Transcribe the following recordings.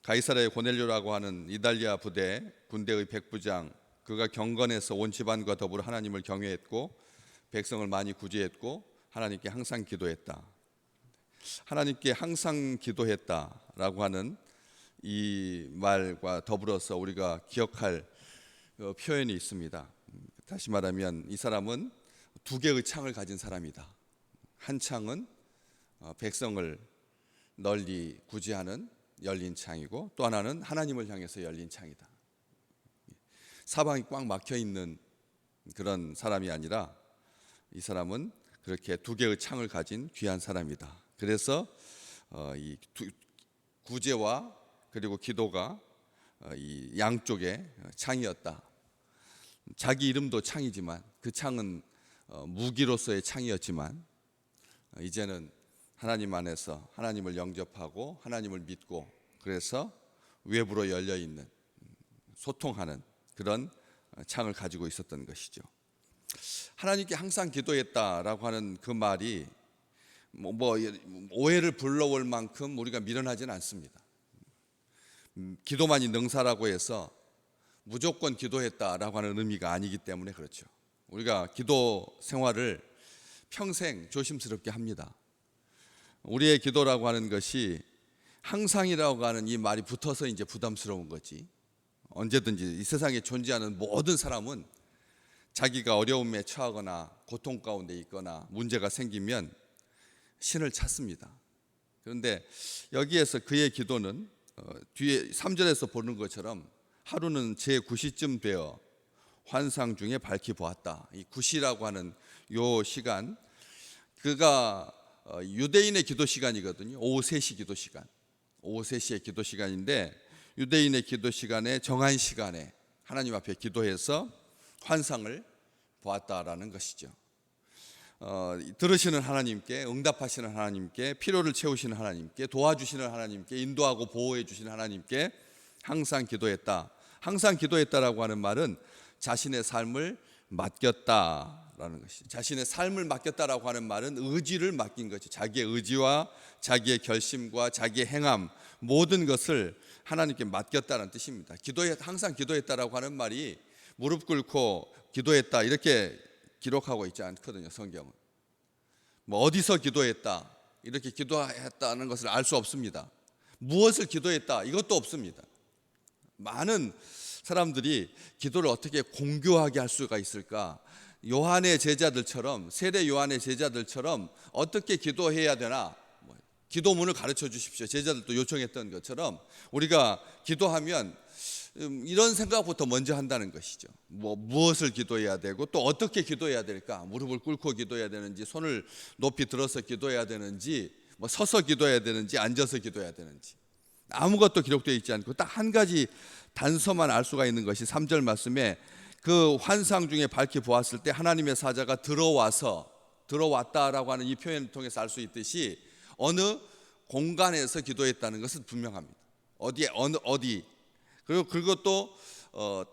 가이사랴의 고넬료라고 하는 이달리아 부대 군대의 백부장, 그가 경건해서 온 집안과 더불어 하나님을 경외했고 백성을 많이 구제했고 하나님께 항상 기도했다. 하나님께 항상 기도했다라고 하는 이 말과 더불어서 우리가 기억할 표현이 있습니다. 다시 말하면 이 사람은 두 개의 창을 가진 사람이다. 한 창은 백성을 널리 구제하는 열린 창이고, 또 하나는 하나님을 향해서 열린 창이다. 사방이 꽉 막혀 있는 그런 사람이 아니라 이 사람은 그렇게 두 개의 창을 가진 귀한 사람이다. 그래서 이 구제와 그리고 기도가 이 양쪽에 창이었다. 자기 이름도 창이지만 그 창은 무기로서의 창이었지만 이제는 하나님 안에서 하나님을 영접하고 하나님을 믿고, 그래서 외부로 열려 있는 소통하는 그런 창을 가지고 있었던 것이죠. 하나님께 항상 기도했다라고 하는 그 말이 오해를 불러올 만큼 우리가 미련하지는 않습니다. 기도만이 능사라고 해서 무조건 기도했다라고 하는 의미가 아니기 때문에 그렇죠. 우리가 기도 생활을 평생 조심스럽게 합니다. 우리의 기도라고 하는 것이 항상이라고 하는 이 말이 붙어서 이제 부담스러운 거지. 언제든지 이 세상에 존재하는 모든 사람은 자기가 어려움에 처하거나 고통 가운데 있거나 문제가 생기면 신을 찾습니다. 그런데 여기에서 그의 기도는 뒤에 3절에서 보는 것처럼 하루는 제9시쯤 되어 환상 중에 밝히 보았다. 이 9시라고 하는 요 시간, 그가 유대인의 기도 시간이거든요. 오후 3시 기도 시간, 오후 3시의 기도 시간인데, 유대인의 기도 시간에 정한 시간에 하나님 앞에 기도해서 환상을 보았다라는 것이죠. 들으시는 하나님께, 응답하시는 하나님께, 필요를 채우시는 하나님께, 도와주시는 하나님께, 인도하고 보호해 주시는 하나님께 항상 기도했다. 항상 기도했다라고 하는 말은 자신의 삶을 맡겼다라는 것이죠. 자신의 삶을 맡겼다라고 하는 말은 의지를 맡긴 거죠. 자기의 의지와 자기의 결심과 자기의 행함, 모든 것을 하나님께 맡겼다는 뜻입니다. 항상 기도했다라고 하는 말이 무릎 꿇고 기도했다 이렇게 기록하고 있지 않거든요. 성경은 어디서 기도했다 이렇게 기도했다는 것을 알 수 없습니다. 무엇을 기도했다 이것도 없습니다. 많은 사람들이 기도를 어떻게 공교하게 할 수가 있을까? 요한의 제자들처럼, 세례 요한의 제자들처럼 어떻게 기도해야 되나? 기도문을 가르쳐 주십시오. 제자들도 요청했던 것처럼 우리가 기도하면 이런 생각부터 먼저 한다는 것이죠. 무엇을 기도해야 되고 또 어떻게 기도해야 될까? 무릎을 꿇고 기도해야 되는지, 손을 높이 들어서 기도해야 되는지, 서서 기도해야 되는지, 앉아서 기도해야 되는지, 아무것도 기록되어 있지 않고 딱 한 가지 단서만 알 수가 있는 것이 3절 말씀에 그 환상 중에 밝히 보았을 때 하나님의 사자가 들어왔다라고 하는 이 표현을 통해서 알 수 있듯이 어느 공간에서 기도했다는 것은 분명합니다. 어디 그리고 그것도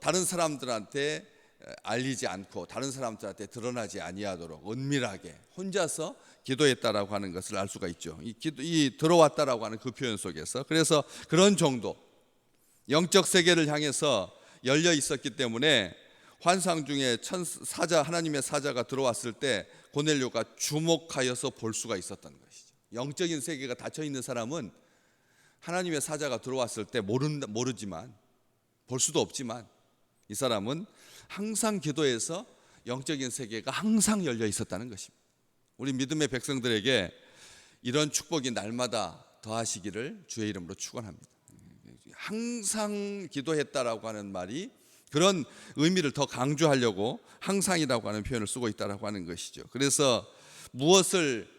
다른 사람들한테 알리지 않고 다른 사람들한테 드러나지 아니하도록 은밀하게 혼자서 기도했다라고 하는 것을 알 수가 있죠. 이 들어왔다라고 하는 그 표현 속에서, 그래서 그런 정도 영적 세계를 향해서 열려 있었기 때문에 환상 중에 하나님의 사자가 들어왔을 때 고넬료가 주목하여서 볼 수가 있었던 것이죠. 영적인 세계가 닫혀 있는 사람은 하나님의 사자가 들어왔을 때 모르지만, 볼 수도 없지만, 이 사람은 항상 기도해서 영적인 세계가 항상 열려 있었다는 것입니다. 우리 믿음의 백성들에게 이런 축복이 날마다 더하시기를 주의 이름으로 축원합니다. 항상 기도했다라고 하는 말이 그런 의미를 더 강조하려고 항상이라고 하는 표현을 쓰고 있다라고 하는 것이죠. 그래서 무엇을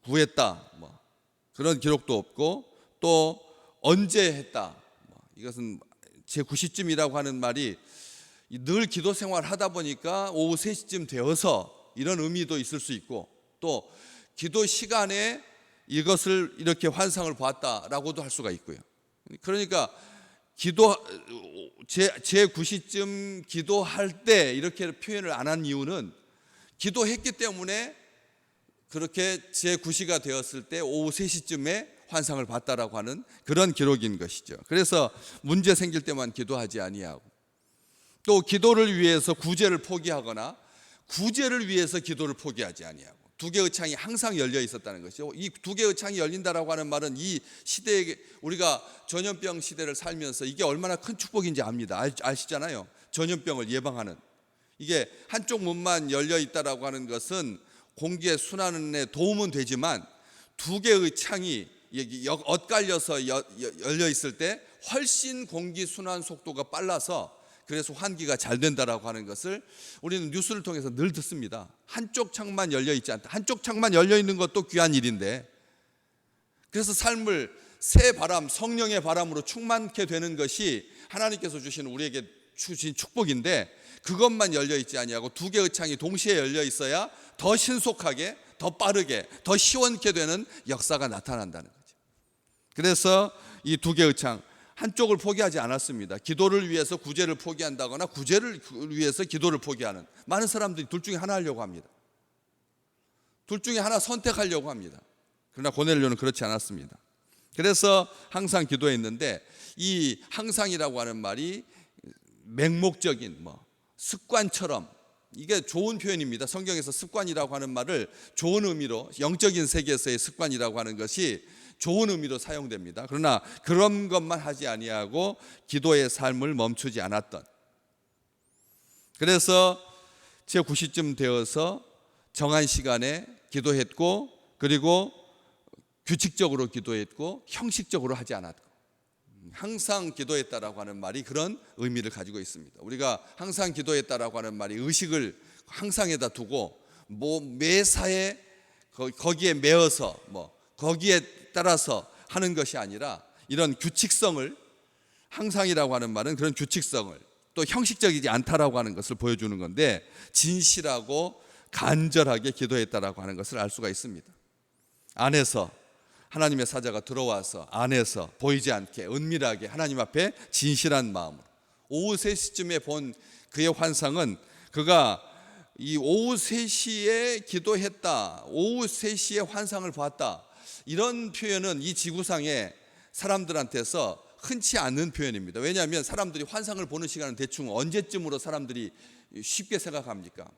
구했다 그런 기록도 없고, 또 언제 했다, 이것은 제9시쯤이라고 하는 말이 늘 기도 생활을 하다 보니까 오후 3시쯤 되어서 이런 의미도 있을 수 있고, 또 기도 시간에 이것을 이렇게 환상을 보았다라고도 할 수가 있고요. 그러니까 제9시쯤 기도할 때 이렇게 표현을 안 한 이유는 기도했기 때문에 그렇게 제9시가 되었을 때 오후 3시쯤에 환상을 봤다라고 하는 그런 기록인 것이죠. 그래서 문제 생길 때만 기도하지 아니하고, 또 기도를 위해서 구제를 포기하거나 구제를 위해서 기도를 포기하지 아니하고, 두 개의 창이 항상 열려 있었다는 것이죠. 이 두 개의 창이 열린다라고 하는 말은 이 시대에, 우리가 전염병 시대를 살면서 이게 얼마나 큰 축복인지 압니다. 아시잖아요. 전염병을 예방하는, 이게 한쪽 문만 열려 있다라고 하는 것은 공기의 순환에 도움은 되지만 두 개의 창이 엇갈려서 열려 있을 때 훨씬 공기 순환 속도가 빨라서, 그래서 환기가 잘 된다라고 하는 것을 우리는 뉴스를 통해서 늘 듣습니다. 한쪽 창만 열려 있지 않다. 한쪽 창만 열려 있는 것도 귀한 일인데, 그래서 삶을 새 바람, 성령의 바람으로 충만케 되는 것이 하나님께서 주신 우리에게 주신 축복인데, 그것만 열려 있지 아니하고 두 개의 창이 동시에 열려 있어야 더 신속하게, 더 빠르게, 더 시원케 되는 역사가 나타난다는 거죠. 그래서 이 두 개의 창, 한쪽을 포기하지 않았습니다. 기도를 위해서 구제를 포기한다거나 구제를 위해서 기도를 포기하는, 많은 사람들이 둘 중에 하나 하려고 합니다. 둘 중에 하나 선택하려고 합니다. 그러나 고넬료는 그렇지 않았습니다. 그래서 항상 기도했는데, 이 항상이라고 하는 말이 맹목적인 습관처럼, 이게 좋은 표현입니다. 성경에서 습관이라고 하는 말을 좋은 의미로, 영적인 세계에서의 습관이라고 하는 것이 좋은 의미로 사용됩니다. 그러나 그런 것만 하지 아니하고 기도의 삶을 멈추지 않았던, 그래서 제9시쯤 되어서 정한 시간에 기도했고, 그리고 규칙적으로 기도했고, 형식적으로 하지 않았고, 항상 기도했다라고 하는 말이 그런 의미를 가지고 있습니다. 우리가 항상 기도했다라고 하는 말이 의식을 항상에다 두고 매사에 거기에 매어서 거기에 따라서 하는 것이 아니라, 이런 규칙성을, 항상이라고 하는 말은 그런 규칙성을, 또 형식적이지 않다라고 하는 것을 보여주는 건데, 진실하고 간절하게 기도했다라고 하는 것을 알 수가 있습니다. 안에서 하나님의 사자가 들어와서 안에서 보이지 않게 은밀하게 하나님 앞에 진실한 마음으로, 오후 3시쯤에 본 그의 환상은, 그가 이 오후 3시에 기도했다, 오후 3시에 환상을 봤다, 이런 표현은 이 지구상의 사람들한테서 흔치 않는 표현입니다. 왜냐하면 사람들이 환상을 보는 시간은 대충 언제쯤으로 사람들이 쉽게 생각합니까?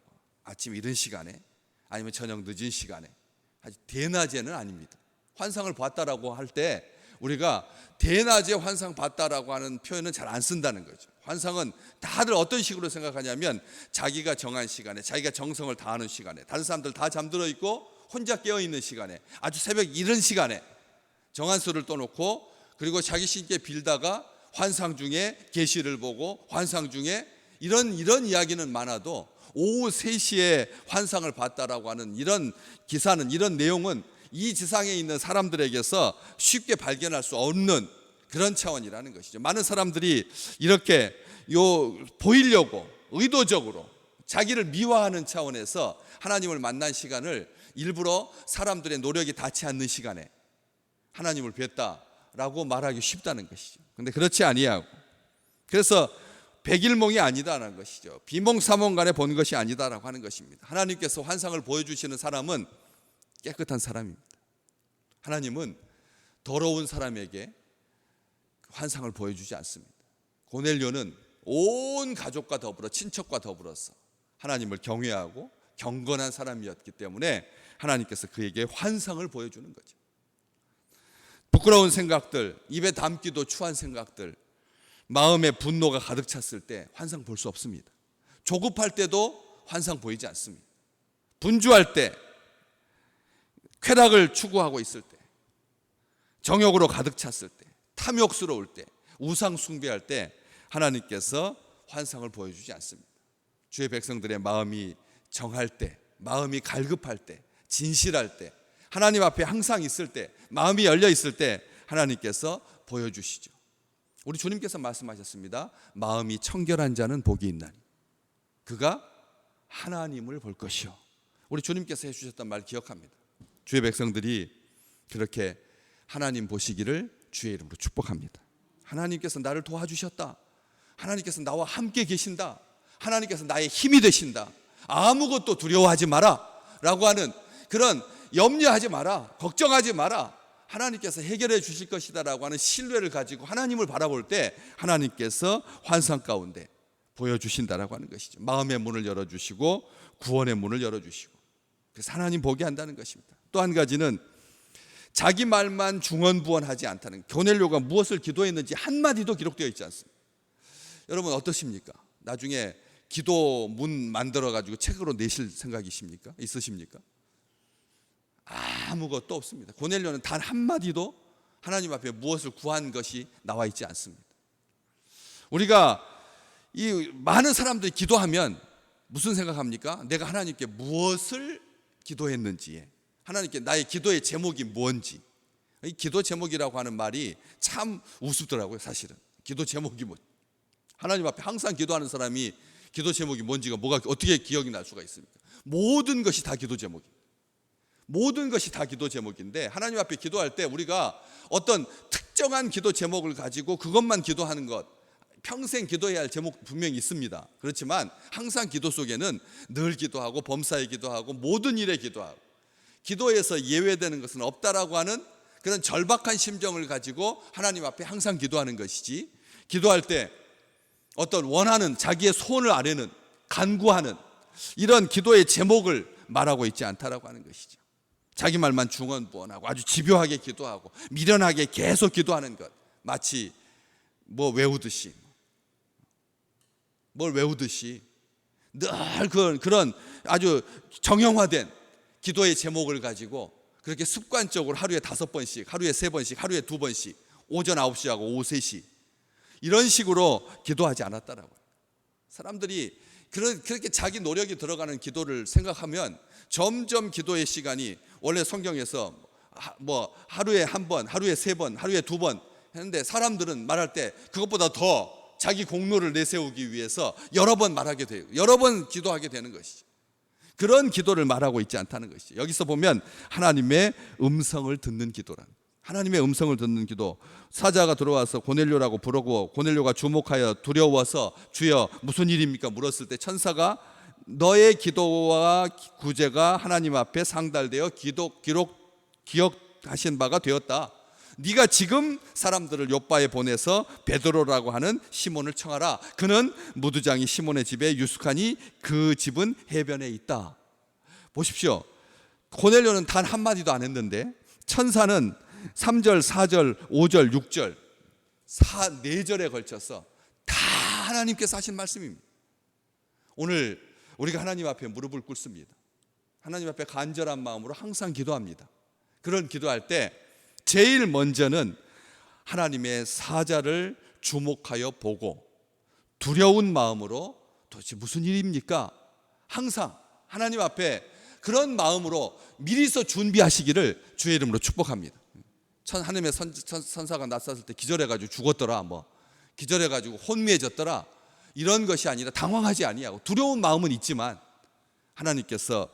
아침 이른 시간에, 아니면 저녁 늦은 시간에, 아주 대낮에는 아닙니다. 환상을 봤다라고 할 때 우리가 대낮에 환상 봤다라고 하는 표현은 잘 안 쓴다는 거죠. 환상은 다들 어떤 식으로 생각하냐면, 자기가 정한 시간에, 자기가 정성을 다하는 시간에, 다른 사람들 다 잠들어 있고 혼자 깨어 있는 시간에, 아주 새벽 이른 시간에 정한 수를 떠놓고, 그리고 자기 신께 빌다가 환상 중에 계시를 보고, 환상 중에 이런 이야기는 많아도 오후 3시에 환상을 봤다라고 하는 이런 기사는, 이런 내용은 이 지상에 있는 사람들에게서 쉽게 발견할 수 없는 그런 차원이라는 것이죠. 많은 사람들이 이렇게 보이려고 의도적으로 자기를 미화하는 차원에서 하나님을 만난 시간을 일부러 사람들의 노력이 닿지 않는 시간에 하나님을 뵀다라고 말하기 쉽다는 것이죠. 그런데 그렇지 아니하고, 그래서 백일몽이 아니다라는 것이죠. 비몽사몽간에 본 것이 아니다라고 하는 것입니다. 하나님께서 환상을 보여주시는 사람은 깨끗한 사람입니다. 하나님은 더러운 사람에게 환상을 보여주지 않습니다. 고넬료는 온 가족과 더불어, 친척과 더불어서 하나님을 경외하고 경건한 사람이었기 때문에 하나님께서 그에게 환상을 보여주는 거죠. 부끄러운 생각들, 입에 담기도 추한 생각들, 마음에 분노가 가득 찼을 때 환상 볼 수 없습니다. 조급할 때도 환상 보이지 않습니다. 분주할 때, 쾌락을 추구하고 있을 때, 정욕으로 가득 찼을 때, 탐욕스러울 때, 우상 숭배할 때 하나님께서 환상을 보여주지 않습니다. 주의 백성들의 마음이 정할 때, 마음이 갈급할 때, 진실할 때, 하나님 앞에 항상 있을 때, 마음이 열려 있을 때 하나님께서 보여주시죠. 우리 주님께서 말씀하셨습니다. 마음이 청결한 자는 복이 있나니 그가 하나님을 볼 것이요. 우리 주님께서 해주셨던 말 기억합니다. 주의 백성들이 그렇게 하나님 보시기를 주의 이름으로 축복합니다. 하나님께서 나를 도와주셨다, 하나님께서 나와 함께 계신다, 하나님께서 나의 힘이 되신다, 아무것도 두려워하지 마라 라고 하는, 그런 염려하지 마라, 걱정하지 마라, 하나님께서 해결해 주실 것이다라고 하는 신뢰를 가지고 하나님을 바라볼 때 하나님께서 환상 가운데 보여주신다라고 하는 것이죠. 마음의 문을 열어주시고 구원의 문을 열어주시고, 그래서 하나님 보게 한다는 것입니다. 또 한 가지는 자기 말만 중언부언하지 않다는, 고넬료가 무엇을 기도했는지 한마디도 기록되어 있지 않습니다. 여러분 어떠십니까? 나중에 기도문 만들어 가지고 책으로 내실 생각이십니까? 있으십니까? 아무것도 없습니다. 고넬료는 단 한마디도 하나님 앞에 무엇을 구한 것이 나와 있지 않습니다. 우리가 이 많은 사람들이 기도하면 무슨 생각합니까? 내가 하나님께 무엇을 기도했는지에, 하나님께 나의 기도의 제목이 뭔지. 이 기도 제목이라고 하는 말이 참 우습더라고요. 사실은 기도 제목이 뭐, 하나님 앞에 항상 기도하는 사람이 기도 제목이 뭔지가 뭐가 어떻게 기억이 날 수가 있습니까? 모든 것이 다 기도 제목입니다. 모든 것이 다 기도 제목인데, 하나님 앞에 기도할 때 우리가 어떤 특정한 기도 제목을 가지고 그것만 기도하는 것, 평생 기도해야 할 제목 분명히 있습니다. 그렇지만 항상 기도 속에는 늘 기도하고 범사에 기도하고 모든 일에 기도하고, 기도에서 예외되는 것은 없다라고 하는 그런 절박한 심정을 가지고 하나님 앞에 항상 기도하는 것이지, 기도할 때 어떤 원하는 자기의 소원을 아뢰는, 간구하는 이런 기도의 제목을 말하고 있지 않다라고 하는 것이죠. 자기 말만 중언부언하고 아주 집요하게 기도하고 미련하게 계속 기도하는 것, 마치 뭘 외우듯이 늘 그런 아주 정형화된 기도의 제목을 가지고 그렇게 습관적으로 하루에 5번씩, 하루에 3번씩, 하루에 2번씩, 오전 9시하고 오후 3시 이런 식으로 기도하지 않았다라고요. 사람들이 그렇게 자기 노력이 들어가는 기도를 생각하면 점점 기도의 시간이, 원래 성경에서 뭐 하루에 1번, 하루에 3번, 하루에 2번 했는데, 사람들은 말할 때 그것보다 더 자기 공로를 내세우기 위해서 여러 번 말하게 돼요. 여러 번 기도하게 되는 것이죠. 그런 기도를 말하고 있지 않다는 것이죠. 여기서 보면 하나님의 음성을 듣는 기도란, 하나님의 음성을 듣는 기도. 사자가 들어와서 고넬료라고 부르고, 고넬료가 주목하여 두려워서 주여 무슨 일입니까? 물었을 때 천사가 너의 기도와 구제가 하나님 앞에 상달되어 기억하신 바가 되었다. 네가 지금 사람들을 요바에 보내서 베드로라고 하는 시몬을 청하라. 그는 무두장이 시몬의 집에 유숙하니 그 집은 해변에 있다. 보십시오. 고넬료는 단 한마디도 안 했는데 천사는 3절, 4절, 5절, 6절 4절에 걸쳐서 다 하나님께서 하신 말씀입니다. 오늘 우리가 하나님 앞에 무릎을 꿇습니다. 하나님 앞에 간절한 마음으로 항상 기도합니다. 그런 기도할 때 제일 먼저는 하나님의 사자를 주목하여 보고 두려운 마음으로 도대체 무슨 일입니까? 항상 하나님 앞에 그런 마음으로 미리서 준비하시기를 주의 이름으로 축복합니다. 하나님의 선사가 낯섰을 때 기절해가지고 죽었더라, 뭐 기절해가지고 혼미해졌더라, 이런 것이 아니라 당황하지 아니하고 두려운 마음은 있지만 하나님께서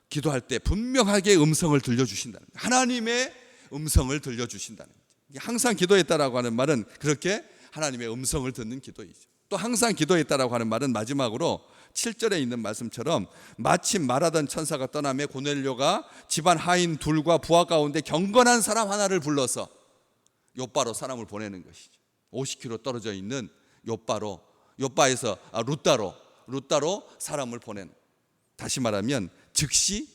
기도할 때 분명하게 음성을 들려주신다는 거예요. 하나님의 음성을 들려주신다는 거죠. 항상 기도했다라고 하는 말은 그렇게 하나님의 음성을 듣는 기도이죠. 또 항상 기도했다라고 하는 말은 마지막으로 7절에 있는 말씀처럼 마침 말하던 천사가 떠나매 고넬료가 집안 하인 둘과 부하 가운데 경건한 사람 하나를 불러서 요바로 사람을 보내는 것이죠. 50km 떨어져 있는 요바에서 룻다로 사람을 보내는, 다시 말하면 즉시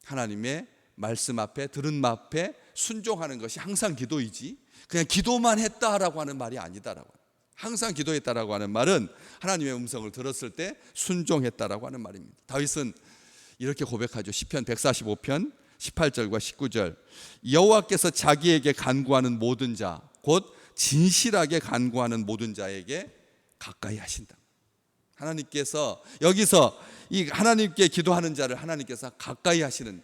하나님의 말씀 앞에, 들은 말 앞에 순종하는 것이 항상 기도이지, 그냥 기도만 했다라고 하는 말이 아니다라고. 항상 기도했다라고 하는 말은 하나님의 음성을 들었을 때 순종했다라고 하는 말입니다. 다윗은 이렇게 고백하죠. 시편 145편 18절과 19절. 여호와께서 자기에게 간구하는 모든 자, 곧 진실하게 간구하는 모든 자에게 가까이 하신다. 하나님께서 여기서 이 하나님께 기도하는 자를 하나님께서 가까이 하시는,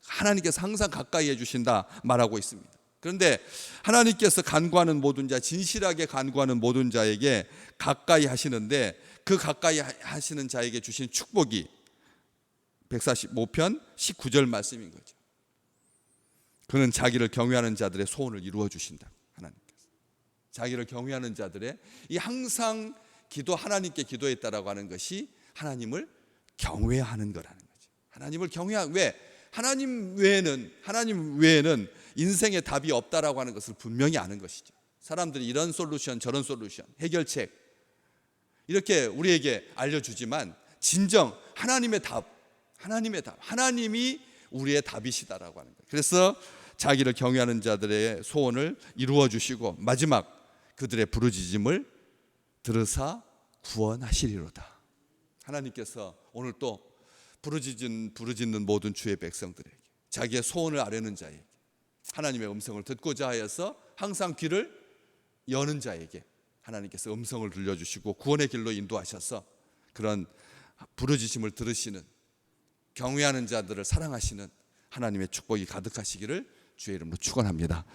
하나님께서 항상 가까이 해주신다 말하고 있습니다. 그런데 하나님께서 간구하는 모든 자, 진실하게 간구하는 모든 자에게 가까이 하시는데, 그 가까이 하시는 자에게 주신 축복이 145편 19절 말씀인 거죠. 그는 자기를 경외하는 자들의 소원을 이루어 주신다. 하나님께서 자기를 경외하는 자들의, 이 항상 하나님께 기도했다라고 하는 것이 하나님을 경외하는 거라는 거죠. 하나님을 왜? 하나님 외에는 인생에 답이 없다라고 하는 것을 분명히 아는 것이죠. 사람들이 이런 솔루션 저런 솔루션 해결책 이렇게 우리에게 알려주지만 진정 하나님의 답, 하나님이 우리의 답이시다라고 하는 거예요. 그래서 자기를 경외하는 자들의 소원을 이루어 주시고 마지막 그들의 부르짖음을 들으사 구원하시리로다. 하나님께서 오늘 또 부르짖는 모든 주의 백성들에게, 자기의 소원을 아뢰는 자에게, 하나님의 음성을 듣고자 하여서 항상 귀를 여는 자에게 하나님께서 음성을 들려주시고 구원의 길로 인도하셔서 그런 부르짖음을 들으시는, 경외하는 자들을 사랑하시는 하나님의 축복이 가득하시기를 주의 이름으로 축원합니다.